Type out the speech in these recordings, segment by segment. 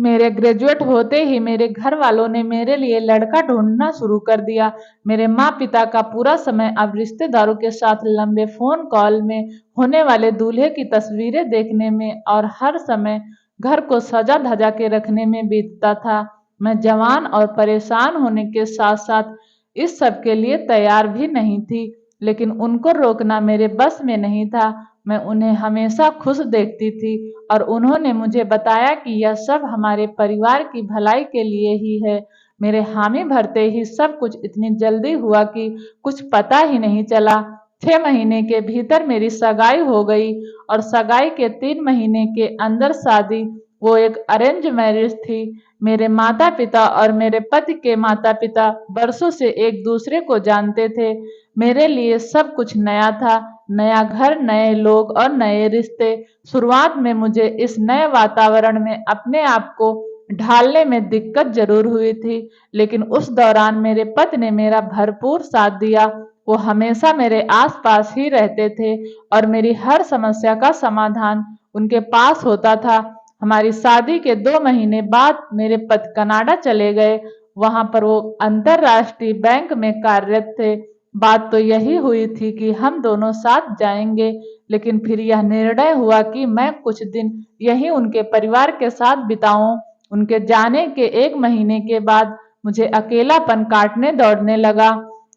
मेरे ग्रेजुएट होते ही मेरे घर वालों ने मेरे लिए लड़का ढूंढना शुरू कर दिया। मेरे माँ पिता का पूरा समय अब रिश्तेदारों के साथ लंबे फोन कॉल में, होने वाले दूल्हे की तस्वीरें देखने में और हर समय घर को सजा धजा के रखने में बीतता था। मैं जवान और परेशान होने के साथ साथ इस सब के लिए तैयार भी नहीं थी, लेकिन उनको रोकना मेरे बस में नहीं था। मैं उन्हें हमेशा खुश देखती थी और उन्होंने मुझे बताया कि यह सब हमारे परिवार की भलाई के लिए ही है। मेरे हामी भरते ही सब कुछ इतनी जल्दी हुआ कि कुछ पता ही नहीं चला। 6 महीने के भीतर मेरी सगाई हो गई और सगाई के 3 महीने के अंदर शादी। वो एक अरेंज मैरिज थी। मेरे माता पिता और मेरे पति के माता पिता बरसों से एक दूसरे को जानते थे। मेरे लिए सब कुछ नया था, नया घर, नए लोग और नए रिश्ते। शुरुआत में मुझे इस नए वातावरण में अपने आप को ढालने में दिक्कत जरूर हुई थी, लेकिन उस दौरान मेरे पति ने मेरा भरपूर साथ दिया। वो हमेशा मेरे आसपास ही रहते थे और मेरी हर समस्या का समाधान उनके पास होता था। हमारी शादी के 2 महीने बाद मेरे पति कनाडा चले गए। वहां पर वो अंतरराष्ट्रीय बैंक में कार्यरत थे। बात तो यही हुई थी कि हम दोनों साथ जाएंगे, लेकिन फिर यह निर्णय हुआ कि मैं कुछ दिन यहीं उनके परिवार के साथ बिताऊं। उनके जाने के 1 महीने के बाद मुझे अकेलापन काटने दौड़ने लगा।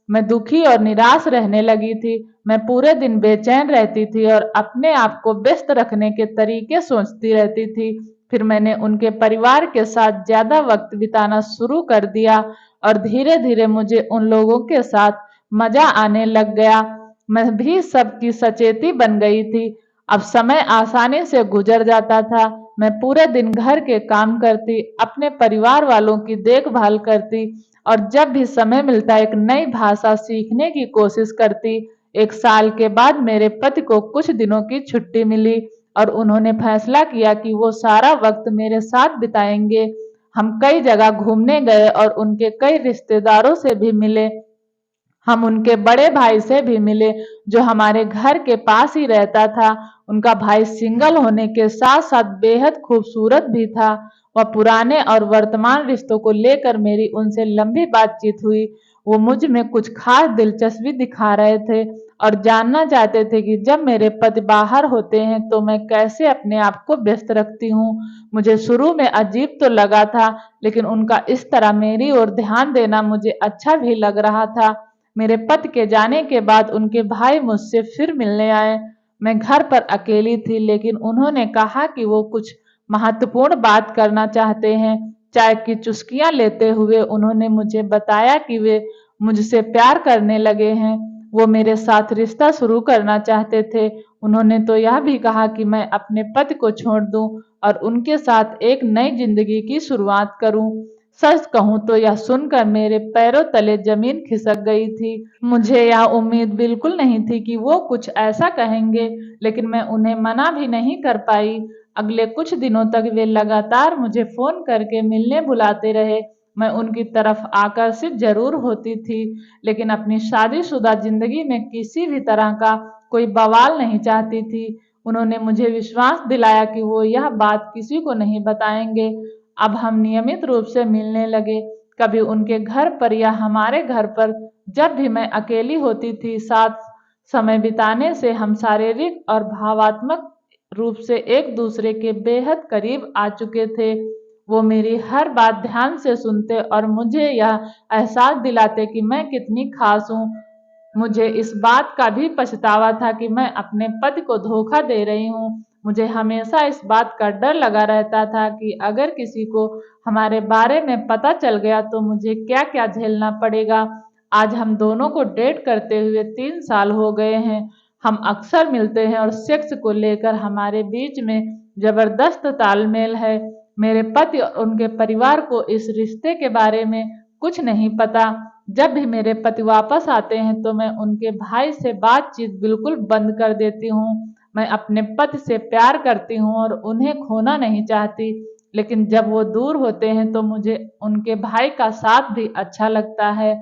मैं दुखी और निराश रहने लगी थी। मैं पूरे दिन बेचैन रहती थी और अपने आप को व्यस्त रखने के तरीके सोचती रहती थी। फिर मैंने उनके परिवार के साथ ज्यादा वक्त बिताना शुरू कर दिया और धीरे धीरे मुझे उन लोगों के साथ मजा आने लग गया। मैं भी सबकी सचेती बन गई थी। अब समय आसानी से गुजर जाता था। मैं पूरे दिन घर के काम करती, अपने परिवार वालों की देखभाल करती और जब भी समय मिलता एक नई भाषा सीखने की कोशिश करती। 1 साल के बाद मेरे पति को कुछ दिनों की छुट्टी मिली और उन्होंने फैसला किया कि वो सारा वक्त मेरे साथ बिताएंगे। हम कई जगह घूमने गए और उनके कई रिश्तेदारों से भी मिले। हम उनके बड़े भाई से भी मिले जो हमारे घर के पास ही रहता था। उनका भाई सिंगल होने के साथ साथ बेहद खूबसूरत भी था। वह पुराने और वर्तमान रिश्तों को लेकर मेरी उनसे लंबी बातचीत हुई। वो मुझ में कुछ खास दिलचस्पी दिखा रहे थे और जानना चाहते थे कि जब मेरे पति बाहर होते हैं तो मैं कैसे अपने आप को व्यस्त रखती हूँ। मुझे शुरू में अजीब तो लगा था, लेकिन उनका इस तरह मेरी ओर ध्यान देना मुझे अच्छा भी लग रहा था। मेरे पति के जाने के बाद उनके भाई मुझसे फिर मिलने आए। मैं घर पर अकेली थी, लेकिन उन्होंने कहा कि वो कुछ महत्वपूर्ण बात करना चाहते हैं। चाय की चुस्कियां लेते हुए उन्होंने मुझे बताया कि वे मुझसे प्यार करने लगे हैं। वो मेरे साथ रिश्ता शुरू करना चाहते थे। उन्होंने तो यह भी कहा कि मैं अपने पति को छोड़ दूं और उनके साथ एक नई जिंदगी की शुरुआत करूं। सच कहूं तो यह सुनकर मेरे पैरों तले जमीन खिसक गई थी। मुझे यह उम्मीद बिल्कुल नहीं थी कि वो कुछ ऐसा कहेंगे, लेकिन मैं उन्हें मना भी नहीं कर पाई। अगले कुछ दिनों तक वे लगातार मुझे फोन करके मिलने बुलाते रहे। मैं उनकी तरफ आकर्षित जरूर होती थी, लेकिन अपनी शादीशुदा जिंदगी में किसी भी तरह का कोई बवाल नहीं चाहती थी। उन्होंने मुझे विश्वास दिलाया कि वो यह बात किसी को नहीं बताएंगे। अब हम नियमित रूप से मिलने लगे, कभी उनके घर पर या हमारे घर पर। जब भी मैं अकेली होती थी, साथ समय बिताने से हम शारीरिक और भावात्मक रूप से एक दूसरे के बेहद करीब आ चुके थे। वो मेरी हर बात ध्यान से सुनते और मुझे यह एहसास दिलाते कि मैं कितनी खास हूँ। मुझे इस बात का भी पछतावा था कि मैं अपने पति को धोखा दे रही हूँ। मुझे हमेशा इस बात का डर लगा रहता था कि अगर किसी को हमारे बारे में पता चल गया तो मुझे क्या क्या झेलना पड़ेगा। आज हम दोनों को डेट करते हुए 3 साल हो गए हैं। हम अक्सर मिलते हैं और सेक्स को लेकर हमारे बीच में जबरदस्त तालमेल है। मेरे पति और उनके परिवार को इस रिश्ते के बारे में कुछ नहीं पता। जब भी मेरे पति वापस आते हैं तो मैं उनके भाई से बातचीत बिल्कुल बंद कर देती हूँ। मैं अपने पति से प्यार करती हूँ और उन्हें खोना नहीं चाहती, लेकिन जब वो दूर होते हैं तो मुझे उनके भाई का साथ भी अच्छा लगता है।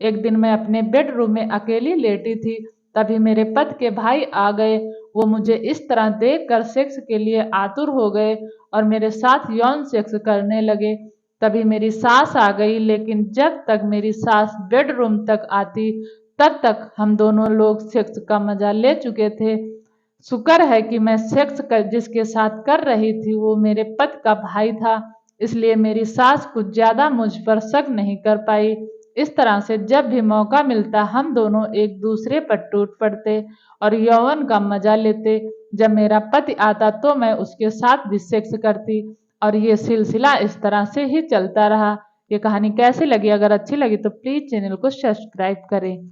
एक दिन मैं अपने बेडरूम में अकेली लेटी थी, तभी मेरे पति के भाई आ गए। वो मुझे इस तरह देखकर सेक्स के लिए आतुर हो गए और मेरे साथ यौन सेक्स करने लगे। तभी मेरी सास आ गई, लेकिन जब तक मेरी सास बेडरूम तक आती तब तक हम दोनों लोग सेक्स का मजा ले चुके थे। शुक्र है कि मैं जिसके साथ कर रही थी वो मेरे पति का भाई था, इसलिए मेरी सास कुछ ज्यादा मुझ पर शक नहीं कर पाई। इस तरह से जब भी मौका मिलता हम दोनों एक दूसरे पर टूट पड़ते और यौवन का मजा लेते। जब मेरा पति आता तो मैं उसके साथ भी सेक्स करती और ये सिलसिला इस तरह से ही चलता रहा। ये कहानी कैसी लगी? अगर अच्छी लगी तो प्लीज चैनल को सब्सक्राइब करें।